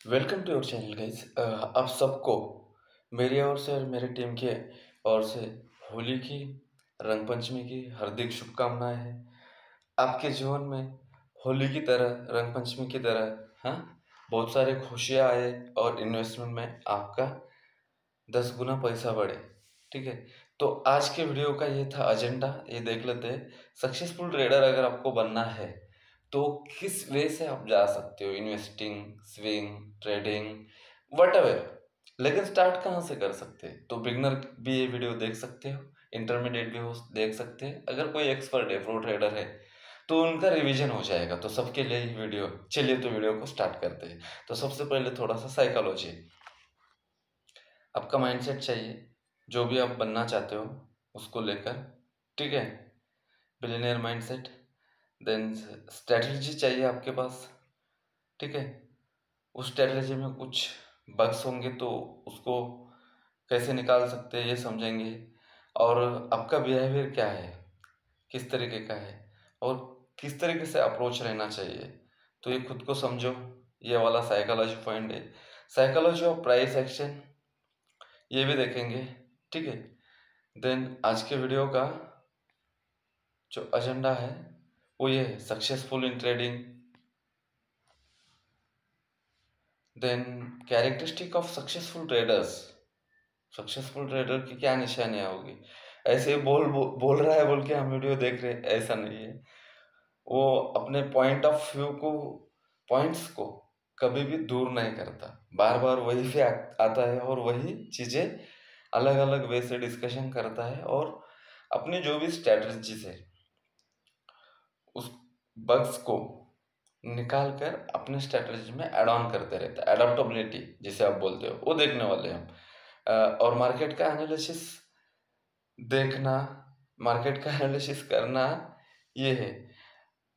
Welcome to your channel guys. आप सबको मेरी ओर से और मेरी टीम के ओर से होली की, रंग पंचमी की हार्दिक शुभकामनाएं हैं। आपके जीवन में होली की तरह, रंग पंचमी की तरह बहुत सारे खुशियाँ आए और इन्वेस्टमेंट में आपका 10 गुना पैसा बढ़े। ठीक है, तो आज के वीडियो का ये था एजेंडा। ये देख लेते हैं, सक्सेसफुल ट्रेडर अगर आपको बनना है तो किस वे से आप जा सकते हो, इन्वेस्टिंग, स्विंग ट्रेडिंग, वट लेकिन स्टार्ट कहाँ से कर सकते हैं। तो बिगनर भी ये वीडियो देख सकते हो, इंटरमीडिएट भी हो देख सकते हैं, अगर कोई एक्सपर्ट है, प्रो ट्रेडर है तो उनका रिवीजन हो जाएगा। तो सबके लिए ही वीडियो। चलिए तो वीडियो को स्टार्ट करते हैं। तो सबसे पहले थोड़ा सा साइकोलॉजी, आपका माइंडसेट चाहिए, जो भी आप बनना चाहते हो उसको लेकर। ठीक है, बिलियनियर माइंडसेट। देन स्ट्रेटजी चाहिए आपके पास। ठीक है, उस स्ट्रेटजी में कुछ बग्स होंगे तो उसको कैसे निकाल सकते हैं ये समझेंगे। और आपका बिहेवियर क्या है, किस तरीके का है, और किस तरीके से अप्रोच रहना चाहिए, तो ये खुद को समझो। ये वाला साइकोलॉजी पॉइंट है। साइकोलॉजी ऑफ प्राइस एक्शन, ये भी देखेंगे। ठीक है, देन आज के वीडियो का जो एजेंडा है वो ये है, successful in trading. Then characteristic of successful traders, successful trader की क्या निशानियाँ होगी। ऐसे ही बोल रहा है बोल के हम वीडियो देख रहे हैं, ऐसा नहीं है। वो अपने पॉइंट ऑफ व्यू को, पॉइंट्स को कभी भी दूर नहीं करता, बार बार वही पे आता है और वही चीज़ें अलग अलग वे से डिस्कशन करता है, और अपनी जो भी स्ट्रेटजी है उस बग्स को निकाल कर अपने स्ट्रेटजी में ऐड ऑन करते रहता है। एडाप्टेबिलिटी जिसे आप बोलते हो, वो देखने वाले हैं हम। और मार्केट का एनालिसिस देखना, मार्केट का एनालिसिस करना, ये है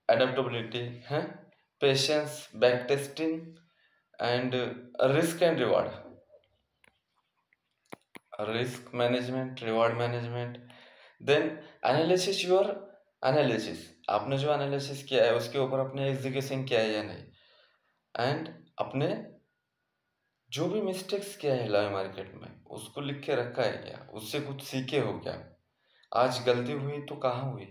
एडेप्टेबिलिटी है। Patience, back testing and risk and reward, risk management, reward management. Then analysis your analysis, आपने जो एनालिसिस किया है उसके ऊपर अपने एग्जीक्यूशन किया है या नहीं, एंड अपने जो भी मिस्टेक्स किया है लाइव मार्केट में उसको लिख के रखा है क्या, उससे कुछ सीखे हो क्या, आज गलती हुई तो कहाँ हुई।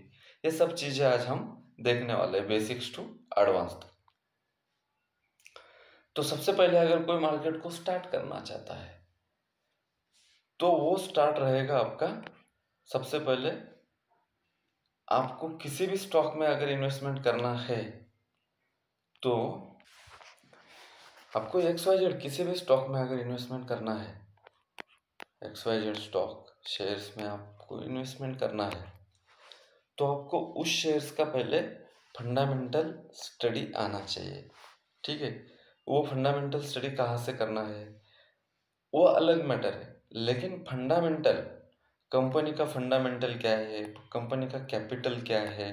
ये सब चीजें आज हम देखने वाले हैं, बेसिक्स टू एडवांस तक। तो सबसे पहले अगर कोई मार्केट को स्टार्ट करना चाहता है तो वो स्टार्ट रहेगा आपका। सबसे पहले आपको किसी भी स्टॉक में अगर इन्वेस्टमेंट करना है तो आपको XYZ किसी भी स्टॉक में अगर इन्वेस्टमेंट करना है, XYZ स्टॉक शेयर्स में आपको इन्वेस्टमेंट करना है तो आपको उस शेयर्स का पहले फंडामेंटल स्टडी आना चाहिए। ठीक है, वो फंडामेंटल स्टडी कहाँ से करना है वो अलग मैटर है, लेकिन फंडामेंटल, कंपनी का फंडामेंटल क्या है, कंपनी का कैपिटल क्या है,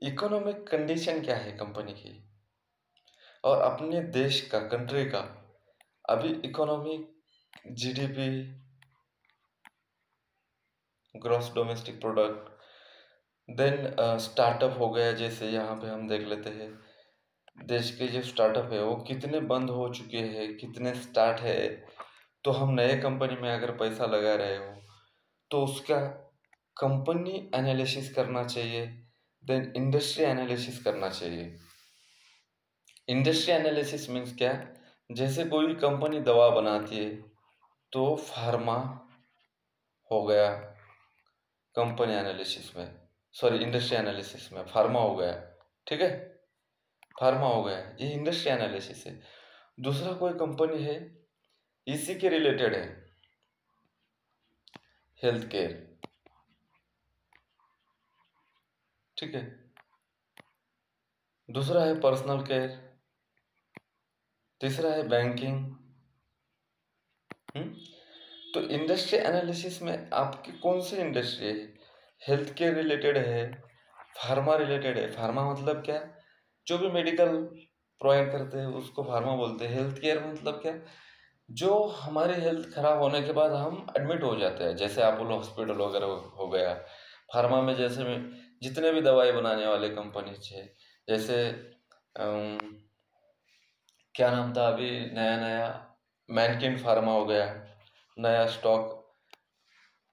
इकोनॉमिक कंडीशन क्या है कंपनी की, और अपने देश का, कंट्री का अभी economy, GDP, gross domestic product. Then startup हो गया, जैसे यहाँ पे हम देख लेते हैं देश के जो स्टार्टअप है वो कितने बंद हो चुके हैं, कितने स्टार्ट है। तो हम नए कंपनी में अगर पैसा लगा रहे हो तो उसका कंपनी एनालिसिस करना चाहिए। देन इंडस्ट्री एनालिसिस करना चाहिए। इंडस्ट्री एनालिसिस मीन्स क्या, जैसे कोई कंपनी दवा बनाती है तो फार्मा हो गया कंपनी एनालिसिस में, सॉरी इंडस्ट्री एनालिसिस में फार्मा हो गया। ठीक है, फार्मा हो गया, ये इंडस्ट्री एनालिसिस है। दूसरा कोई कंपनी है इसी के रिलेटेड है, हेल्थ केयर। ठीक है, दूसरा है पर्सनल केयर, तीसरा है बैंकिंग। तो इंडस्ट्री एनालिसिस में आपकी कौन सी इंडस्ट्री है, हेल्थ केयर रिलेटेड है, फार्मा रिलेटेड है। फार्मा मतलब क्या, जो भी मेडिकल प्रोवाइड करते हैं उसको फार्मा बोलते हैं। हेल्थ केयर मतलब क्या, जो हमारी हेल्थ खराब होने के बाद हम एडमिट हो जाते हैं, जैसे अपोलो हॉस्पिटल वगैरह हो गया। फार्मा में जैसे में जितने भी दवाई बनाने वाले कंपनी है, जैसे क्या नाम था अभी, नया नया मैनकिन फार्मा हो गया, नया स्टॉक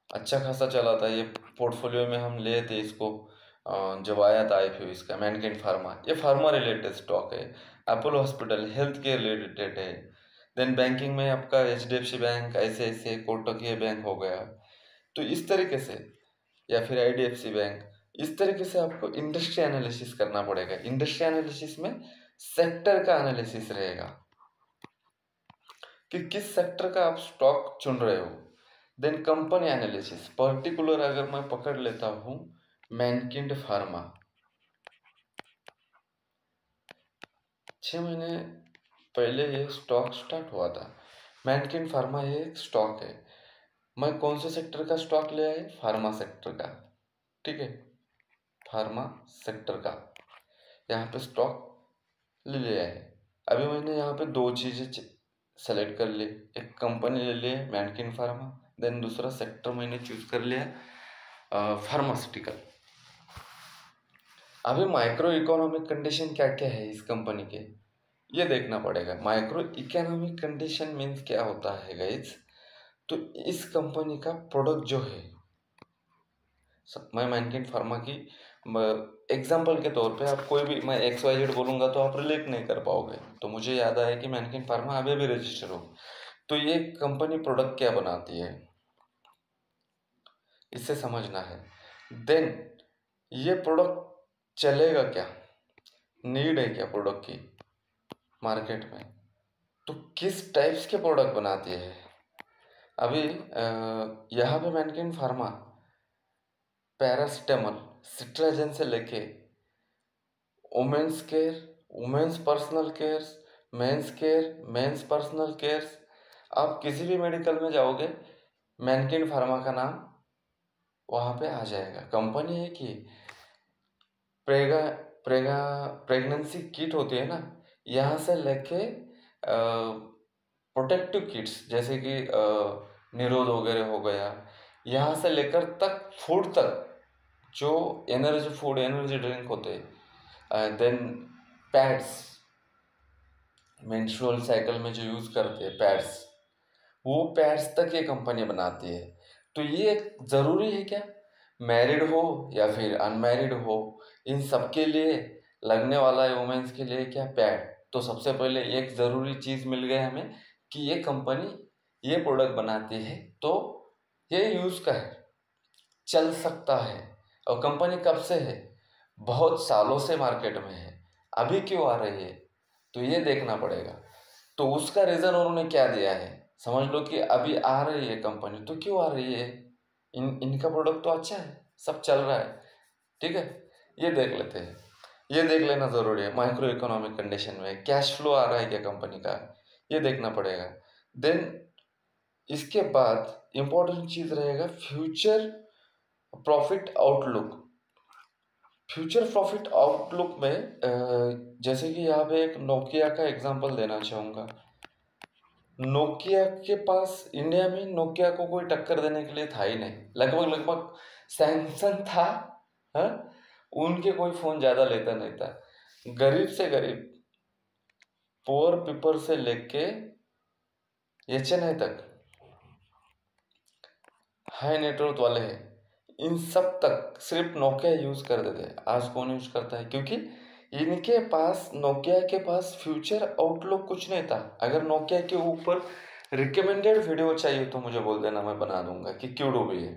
अच्छा खासा चला था ये। पोर्टफोलियो में हम लिए थे इसको जब आया था आईपीओ इसका, मैनकिन फार्मा। ये फार्मा रिलेटेड स्टॉक है। Apollo hospital health care related है। देन बैंकिंग में आपका एचडीएफसी बैंक, आईसीआईसीआई, कोटक ये बैंक हो गया। तो इस तरीके से, या फिर आईडीएफसी बैंक, इस तरीके से आपको इंडस्ट्री एनालिसिस करना पड़ेगा। इंडस्ट्री एनालिसिस में सेक्टर का एनालिसिस रहेगा कि किस सेक्टर का आप स्टॉक चुन रहे हो। देन कंपनी एनालिसिस, पर्टिकुलर अगर मैं पकड़ लेता हूँ मैनकिंड फार्मा, 6 महीने पहले ये स्टॉक स्टार्ट हुआ था। मैनकिंड फार्मा ये एक स्टॉक है। मैं कौन से सेक्टर का स्टॉक लिया है? फार्मा सेक्टर का। ठीक है, फार्मा सेक्टर का यहाँ पे स्टॉक ले लिया है। अभी मैंने यहाँ पे दो चीज़ें सेलेक्ट कर ली। एक कंपनी ले ली है मैनकिन फार्मा, देन दूसरा सेक्टर मैंने चूज कर लिया फार्मास्यूटिकल। अभी माइक्रो इकोनॉमिक कंडीशन क्या क्या है इस कंपनी के, ये देखना पड़ेगा। माइक्रो इकोनॉमिक कंडीशन मीन्स क्या होता है गाइज? तो इस कंपनी का प्रोडक्ट जो है, मैं मैनकिन फार्मा की एग्जाम्पल के तौर पे, आप कोई भी मैं XYZ बोलूँगा तो आप रिलेट नहीं कर पाओगे। तो मुझे याद आया कि मैनकिन फार्मा अभी भी रजिस्टर हो। तो ये कंपनी प्रोडक्ट क्या बनाती है, इससे समझना है। देन ये प्रोडक्ट चलेगा क्या, नीड है क्या प्रोडक्ट की मार्केट में, तो किस टाइप्स के प्रोडक्ट बनाती है। अभी यहाँ पे मैनकिन फार्मा पैरासिटामोल, सिट्राजिन से लेके women's care, women's personal care, men's care, men's personal care, आप किसी भी मेडिकल में जाओगे मैनकिन फार्मा का नाम वहाँ पे आ जाएगा। कंपनी है कि प्रेगा प्रेगा प्रेगनेंसी किट होती है ना, यहाँ से लेके प्रोटेक्टिव किट्स जैसे कि निरोध वगैरह हो गया, यहाँ से लेकर तक फूड तक, जो एनर्जी फूड एनर्जी ड्रिंक होते हैं, देन पैड्स, मेंस्ट्रुअल साइकिल में जो यूज़ करते हैं पैड्स, वो पैड्स तक ये कंपनी बनाती है। तो ये ज़रूरी है क्या, मैरिड हो या फिर अनमैरिड हो, इन सब के लिए लगने वाला है वुमेन्स के लिए क्या, पैड। तो सबसे पहले एक ज़रूरी चीज़ मिल गई हमें कि ये कंपनी ये प्रोडक्ट बनाती है, तो ये यूज़ का है, चल सकता है। और कंपनी कब से है? बहुत सालों से मार्केट में है, अभी क्यों आ रही है, तो ये देखना पड़ेगा। तो उसका रीज़न उन्होंने क्या दिया है, समझ लो कि अभी आ रही है कंपनी तो क्यों आ रही है, इनका प्रोडक्ट तो अच्छा है, सब चल रहा है। ठीक है, ये देख लेते हैं। ये देख लेना ज़रूरी है। माइक्रो इकोनॉमिक कंडीशन में कैश फ्लो आ रहा है क्या कंपनी का, ये देखना पड़ेगा। देन इसके बाद इम्पोर्टेंट चीज़ रहेगा future profit outlook. Future profit outlook में जैसे कि यहाँ पे एक नोकिया का एग्जांपल देना चाहूँगा। नोकिया के पास इंडिया में नोकिया को कोई टक्कर देने के लिए था ही नहीं। लगभग लगभग सैमसंग था, हाँ, उनके कोई फ़ोन ज़्यादा लेता नहीं था। गरीब से गरीब, पुअर पीपल से लेके HNI तक, हाई नेटवर्थ वाले हैं, इन सब तक सिर्फ नोकिया यूज़ करते थे। आज कौन यूज़ करता है? क्योंकि इनके पास, नोकिया के पास फ्यूचर आउटलुक कुछ नहीं था। अगर नोकिया के ऊपर रिकमेंडेड वीडियो चाहिए तो मुझे बोल देना, मैं बना दूंगा कि क्यों डूबी है।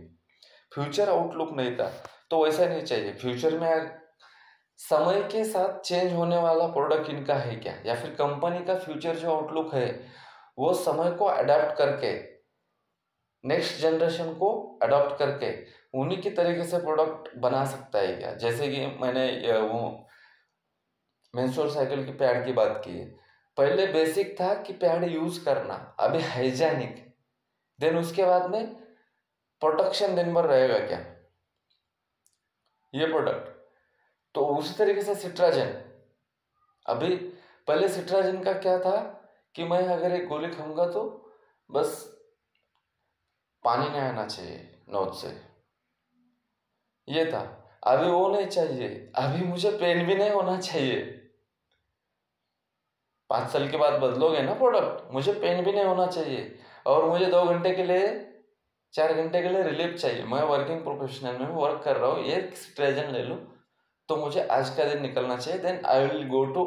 फ्यूचर आउटलुक नहीं था, तो वैसा नहीं चाहिए। फ्यूचर में समय के साथ चेंज होने वाला प्रोडक्ट इनका है क्या, या फिर कंपनी का फ्यूचर जो आउटलुक है वो समय को अडेप्ट करके, नेक्स्ट जनरेशन को अडॉप्ट करके उन्हीं की तरीके से प्रोडक्ट बना सकता है क्या। जैसे कि मैंने वो मेंस्ट्रुअल साइकिल की पैड की बात की है। पहले बेसिक था कि पैड यूज करना, अभी हाइजेनिक, देन उसके बाद में प्रोटेक्शन दिन भर रहेगा क्या ये प्रोडक्ट। तो उसी तरीके से सिट्राजिन, अभी पहले सिट्राजिन का क्या था कि मैं अगर एक गोली खाऊंगा तो बस पानी नहीं आना चाहिए नोज से, ये था। अभी वो नहीं चाहिए, अभी मुझे पेन भी नहीं होना चाहिए, 5 साल के बाद बदलोगे ना प्रोडक्ट, मुझे पेन भी नहीं होना चाहिए और मुझे 2 घंटे के लिए 4 घंटे के लिए रिलीफ चाहिए। मैं वर्किंग प्रोफेशनल में वर्क कर रहा हूँ, एक स्ट्रेजन ले लो तो मुझे आज का दिन निकलना चाहिए। Then I will go to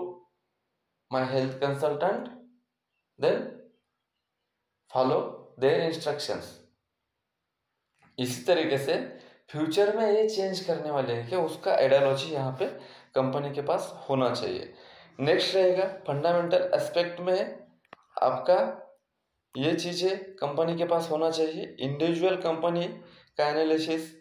my health consultant, then follow their instructions. इसी तरीके से फ्यूचर में ये चेंज करने वाले हैं कि उसका आइडियोलॉजी यहाँ पे कंपनी के पास होना चाहिए। नेक्स्ट रहेगा फंडामेंटल एस्पेक्ट में आपका ये चीज़ें कंपनी के पास होना चाहिए। इंडिविजुअल कंपनी का analysis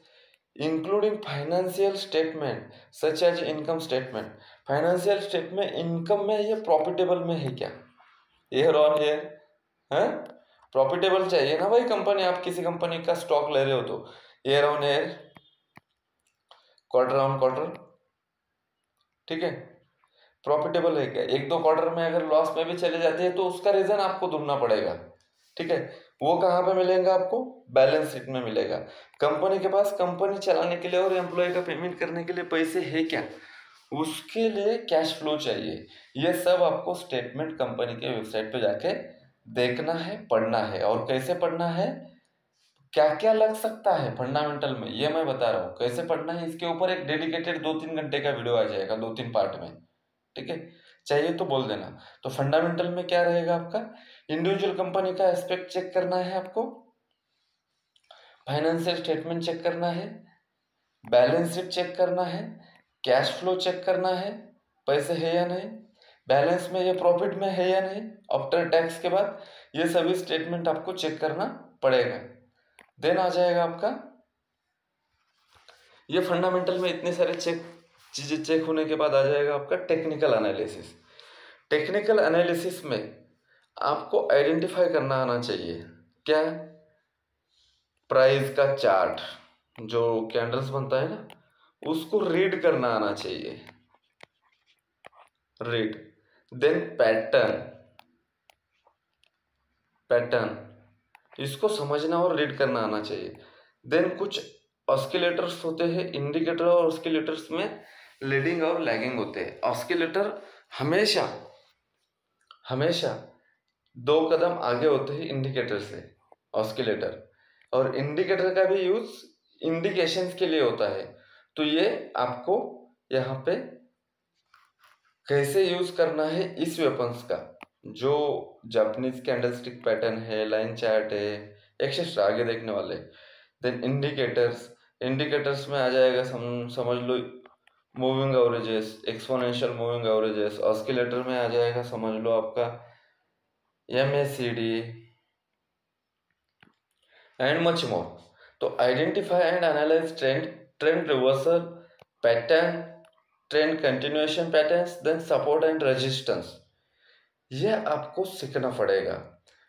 including financial statement such as income statement. Financial statement income में ये प्रॉफिटेबल में है क्या, ईयर ऑन ईयर है प्रॉफिटेबल चाहिए ना भाई। कंपनी, आप किसी कंपनी का स्टॉक ले रहे हो तो year on year, quarter on quarter, ठीक है, प्रॉफिटेबल है क्या। 1-2 क्वार्टर में अगर लॉस में भी चले जाती है तो उसका रीजन आपको ढूंढना पड़ेगा, ठीक है। वो कहाँ पे मिलेगा आपको, बैलेंस शीट में मिलेगा। कंपनी के पास कंपनी चलाने के लिए और एम्प्लॉय का पेमेंट करने के लिए पैसे है क्या, उसके लिए कैश फ्लो चाहिए। ये सब आपको स्टेटमेंट कंपनी के वेबसाइट पे जाके देखना है, पढ़ना है। और कैसे पढ़ना है, क्या क्या लग सकता है फंडामेंटल में, ये मैं बता रहा हूँ कैसे पढ़ना है। इसके ऊपर एक डेडिकेटेड 2-3 घंटे का वीडियो आ जाएगा, 2-3 पार्ट में, ठीक है। चाहिए तो बोल देना। तो फंडामेंटल में क्या रहेगा आपका, इंडिविजुअल कंपनी का एस्पेक्ट चेक करना है आपको, फाइनेंशियल स्टेटमेंट चेक करना है, बैलेंस शीट चेक करना है, कैश फ्लो चेक करना है, पैसे है या नहीं, बैलेंस में ये प्रॉफिट में है या नहीं आफ्टर टैक्स के बाद, ये सभी स्टेटमेंट आपको चेक करना पड़ेगा। देन आ जाएगा आपका ये फंडामेंटल में इतने सारे चीजें चेक होने के बाद आ जाएगा आपका टेक्निकल एनालिसिस। टेक्निकल एनालिसिस में आपको आइडेंटिफाई करना आना चाहिए क्या, प्राइस का चार्ट जो कैंडल्स बनता है ना, उसको रीड करना आना चाहिए, रीड। देन पैटर्न इसको समझना और रीड करना आना चाहिए। देन कुछ ऑस्किलेटर्स होते हैं, इंडिकेटर और ऑस्किलेटर्स में लीडिंग और लैगिंग होते हैं। ऑस्किलेटर हमेशा हमेशा 2 कदम आगे होते हैं इंडिकेटर से, ऑस्किलेटर। और इंडिकेटर का भी यूज इंडिकेशंस के लिए होता है। तो ये आपको यहाँ पे कैसे यूज करना है इस वेपन्स का, जो जापानीज कैंडलस्टिक पैटर्न है, लाइन चार्ट है, एक्सेट्रा आगे देखने वाले। देन इंडिकेटर्स में आ जाएगा समझ लो moving averages, exponential moving averages. Oscillator में आ जाएगा समझ लो आपका MACD एंड मच मोर। तो identify and analyse trend reversal pattern, trend continuation patterns, then support and resistance, ये आपको सीखना पड़ेगा।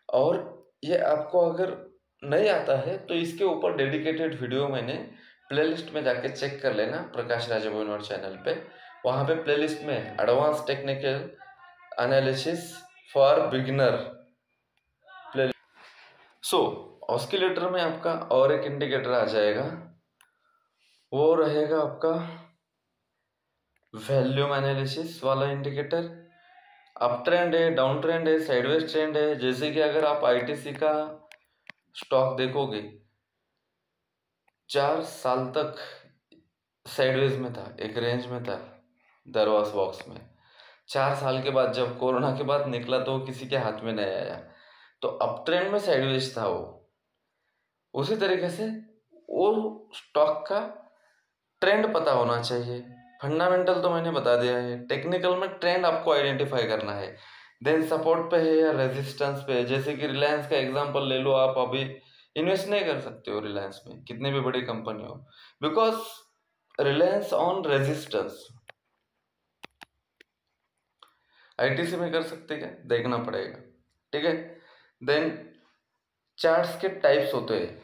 और ये आपको अगर नहीं आता है तो इसके ऊपर डेडिकेटेड वीडियो मैंने प्लेलिस्ट में जाके चेक कर लेना, प्रकाश राजा बोनवर चैनल पे। वहाँ पे प्लेलिस्ट में advance technical analysis for beginner play. So oscillator में आपका और एक इंडिकेटर आ जाएगा, वो रहेगा आपका वॉल्यूम एनालिसिस वाला इंडिकेटर। अप ट्रेंड है, डाउन ट्रेंड है, साइडवेज ट्रेंड है। जैसे कि अगर आप ITC का स्टॉक देखोगे 4 साल तक साइडवेज में था, एक रेंज में था दरवाज बॉक्स में। 4 साल के बाद जब कोरोना के बाद निकला तो किसी के हाथ में नहीं आया, तो अप ट्रेंड में साइडवेज था वो। उसी तरीके से वो स्टॉक का ट्रेंड पता होना चाहिए। फंडामेंटल तो मैंने बता दिया है, टेक्निकल में ट्रेंड आपको आइडेंटिफाई करना है। देन सपोर्ट पे है या रेजिस्टेंस पे है। जैसे कि रिलायंस का एग्जांपल ले लो, आप अभी इन्वेस्ट नहीं कर सकते हो रिलायंस में, कितनी भी बड़ी कंपनी हो, because reliance on resistance. ITC में कर सकते क्या, देखना पड़ेगा, ठीक है। देन चार्ट्स के टाइप्स होते हैं,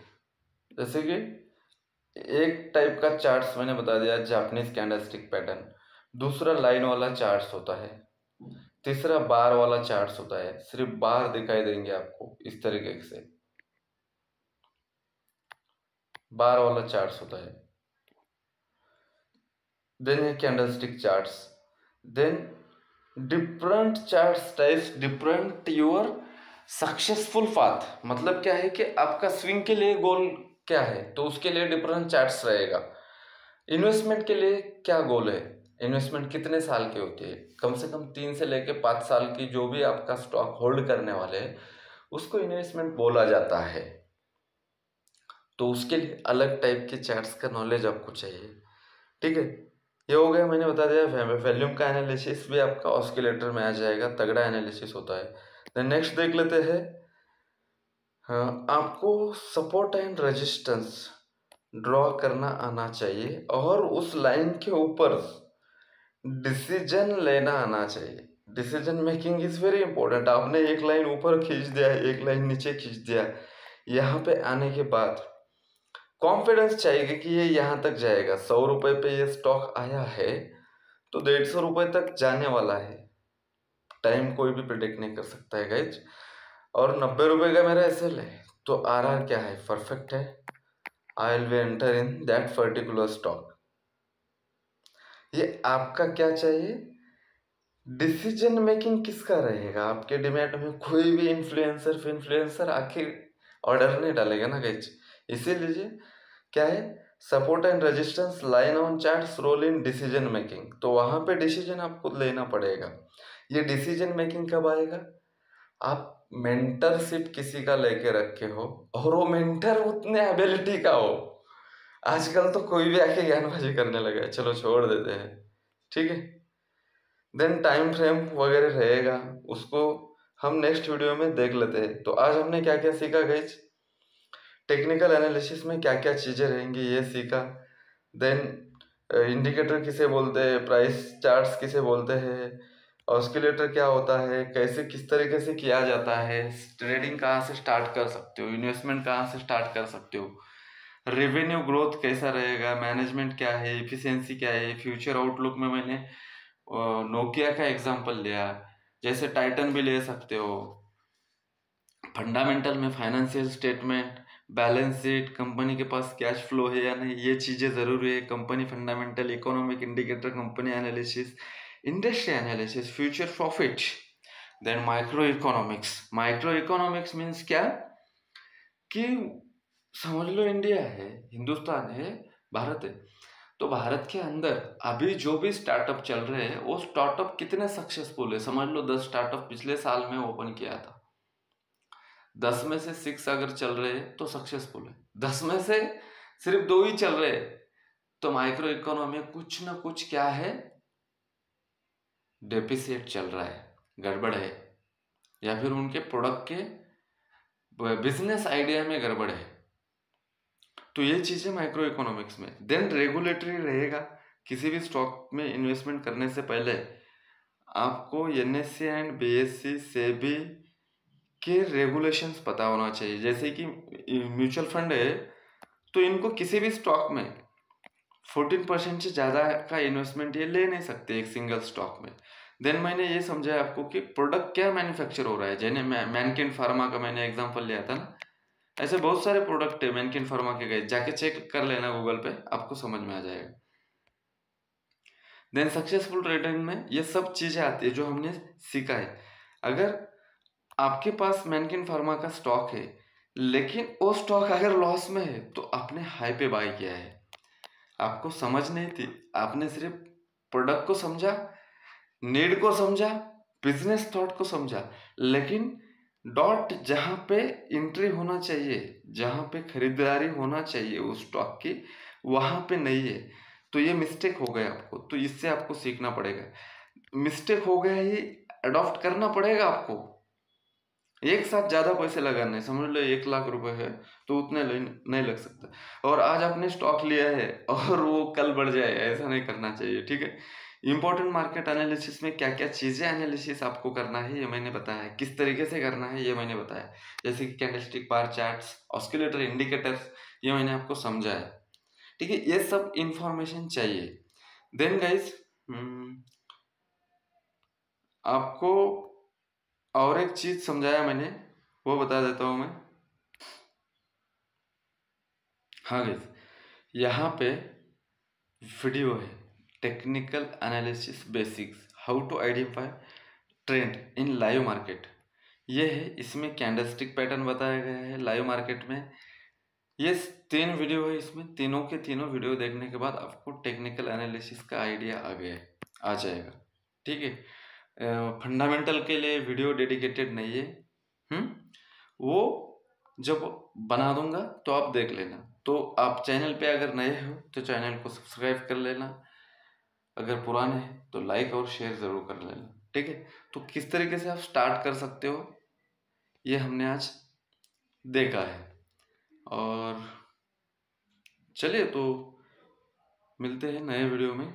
जैसे कि एक टाइप का चार्ट्स मैंने बता दिया जापानीज कैंडलस्टिक पैटर्न, दूसरा लाइन वाला चार्ट्स होता है, तीसरा बार वाला चार्ट्स होता है, सिर्फ बार दिखाई देंगे आपको इस तरीके से, बार वाला चार्ट्स होता है। देन है candlestick charts. Then different chart types different your successful path. मतलब क्या है कि आपका स्विंग के लिए गोल क्या है, तो उसके लिए डिफरेंट चार्ट्स रहेगा। इन्वेस्टमेंट के लिए क्या गोल है, इन्वेस्टमेंट कितने साल की होती है, कम से कम 3 से लेकर 5 साल की जो भी आपका स्टॉक होल्ड करने वाले हैं उसको इन्वेस्टमेंट बोला जाता है। तो उसके लिए अलग टाइप के चार्ट्स का नॉलेज आपको चाहिए। ठीक है, ये हो गया, मैंने बता दिया। वॉल्यूम का एनालिसिस भी आपका ऑस्किलेटर में आ जाएगा, तगड़ा एनालिसिस होता है। देन नेक्स्ट देख लेते हैं। हाँ, आपको सपोर्ट एंड रेजिस्टेंस ड्रॉ करना आना चाहिए और उस लाइन के ऊपर डिसीजन लेना आना चाहिए। Decision making is very important. आपने एक लाइन ऊपर खींच दिया, एक लाइन नीचे खींच दिया, यहाँ पे आने के बाद कॉन्फिडेंस चाहिए कि ये यहाँ तक जाएगा। 100 रुपए पे ये स्टॉक आया है तो 150 रुपए तक जाने वाला है। टाइम कोई भी प्रिडिक्ट नहीं कर सकता है गाइज। और 90 रुपए का मेरा एसएल है, तो आरआर क्या है, परफेक्ट है। I will be enter in that particular stock. ये आपका क्या चाहिए, डिसीजन मेकिंग किसका रहेगा। आपके डिमांड में कोई भी इन्फ्लुएंसर आखिर ऑर्डर नहीं डालेगा ना गाइज। इसीलिए क्या है, support and resistance line on charts role in decision making. तो वहां पे डिसीजन आपको लेना पड़ेगा। ये डिसीजन मेकिंग कब आएगा, आप मेंटरशिप किसी का लेके रखे हो और वो मेंटर उतने एबिलिटी का हो। आजकल तो कोई भी आके ज्ञानबाजी करने लगा है, चलो छोड़ देते हैं। ठीक है, देन टाइम फ्रेम वगैरह रहेगा, उसको हम नेक्स्ट वीडियो में देख लेते हैं। तो आज हमने क्या क्या सीखा गाइज, टेक्निकल एनालिसिस में क्या क्या चीजें रहेंगी ये सीखा। देन इंडिकेटर किसे बोलते हैं, प्राइस चार्ट्स किसे बोलते हैं, ऑस्किलेटर क्या होता है, कैसे किस तरीके से किया जाता है, ट्रेडिंग कहाँ से स्टार्ट कर सकते हो, इन्वेस्टमेंट कहाँ से स्टार्ट कर सकते हो, रेवेन्यू ग्रोथ कैसा रहेगा, मैनेजमेंट क्या है, इफिशियंसी क्या है। फ्यूचर आउटलुक में मैंने नोकिया का एग्जांपल लिया, जैसे टाइटन भी ले सकते हो। फंडामेंटल में financial statement, balance sheet, company के पास कैश फ्लो है या नहीं, ये चीज़ें ज़रूरी है। Company fundamental, economic indicator, company analysis, industry analysis, future profit. Then micro economics. Micro economics means क्या कि समझ लो इंडिया है, हिंदुस्तान है, भारत है, तो भारत के अंदर अभी जो भी स्टार्टअप चल रहे हैं वो स्टार्टअप कितने सक्सेसफुल है। समझ लो 10 स्टार्टअप पिछले साल में ओपन किया था, 10 में से 6 अगर चल रहे हैं तो सक्सेसफुल है, 10 में से सिर्फ 2 ही चल रहे हैं, तो माइक्रो इकोनॉमी में कुछ ना कुछ क्या है, डेफिसिट चल रहा है, गड़बड़ है, या फिर उनके प्रोडक्ट के बिजनेस आइडिया में गड़बड़ है। तो ये चीज़ है माइक्रो इकोनॉमिक्स में। देन रेगुलेटरी रहेगा, किसी भी स्टॉक में इन्वेस्टमेंट करने से पहले आपको एनएससी एंड बीएससी सेबी के रेगुलेशंस पता होना चाहिए। जैसे कि म्यूचुअल फंड है तो इनको किसी भी स्टॉक में 14% से ज़्यादा का इन्वेस्टमेंट ये ले नहीं सकते एक सिंगल स्टॉक में। देन मैंने ये समझा आपको कि प्रोडक्ट क्या मैन्युफैक्चर हो रहा है। जैसे मैनकिन फार्मा का मैंने एग्जांपल लिया था ना, ऐसे बहुत सारे प्रोडक्ट है मैनकिन फार्मा के, गए जाके चेक कर लेना गूगल पे, आपको समझ में आ जाएगा। देन सक्सेसफुल ट्रेडिंग में ये सब चीज़ें आती है जो हमने सीखा है। अगर आपके पास मैनकिन फार्मा का स्टॉक है लेकिन वो स्टॉक अगर लॉस में है तो आपने हाई पे बाय किया है, आपको समझ नहीं थी, आपने सिर्फ प्रोडक्ट को समझा, नीड को समझा, बिजनेस थॉट को समझा, लेकिन डॉट जहाँ पे एंट्री होना चाहिए, जहाँ पे खरीदारी होना चाहिए उस स्टॉक की, वहाँ पे नहीं है, तो ये मिस्टेक हो गया आपको। तो इससे आपको सीखना पड़ेगा, मिस्टेक हो गया ये अडॉप्ट करना पड़ेगा आपको। एक साथ ज़्यादा पैसे लगाने, समझ लो 1 लाख रुपए है तो उतने नहीं लग सकता। और आज आपने स्टॉक लिया है और वो कल बढ़ जाए, ऐसा नहीं करना चाहिए। ठीक है, इंपॉर्टेंट मार्केट एनालिसिस में क्या क्या चीज़ें एनालिसिस आपको करना है ये मैंने बताया, किस तरीके से करना है ये मैंने बताया। जैसे कि कैंडलस्टिक, बार चार्ट्स, ऑस्किलेटर, इंडिकेटर्स, ये मैंने आपको समझाया। ठीक है, ये सब इंफॉर्मेशन चाहिए। देन गाइज आपको और एक चीज़ समझाया मैंने, वो बता देता हूँ मैं। हाँ गाइज, यहाँ पे वीडियो है, technical analysis basics, how to identify trend in live market, ये है। इसमें कैंडलस्टिक पैटर्न बताया गया है लाइव मार्केट में। ये 3 वीडियो है, इसमें तीनों के तीनों वीडियो देखने के बाद आपको टेक्निकल एनालिसिस का आइडिया आ जाएगा। ठीक है, फंडामेंटल के लिए वीडियो डेडिकेटेड नहीं है। वो जब बना दूंगा तो आप देख लेना। तो आप चैनल पे अगर नए हो तो चैनल को सब्सक्राइब कर लेना, अगर पुराने हैं तो लाइक और शेयर ज़रूर कर लेना। ठीक है, तो किस तरीके से आप स्टार्ट कर सकते हो ये हमने आज देखा है। और चलिए तो मिलते हैं नए वीडियो में।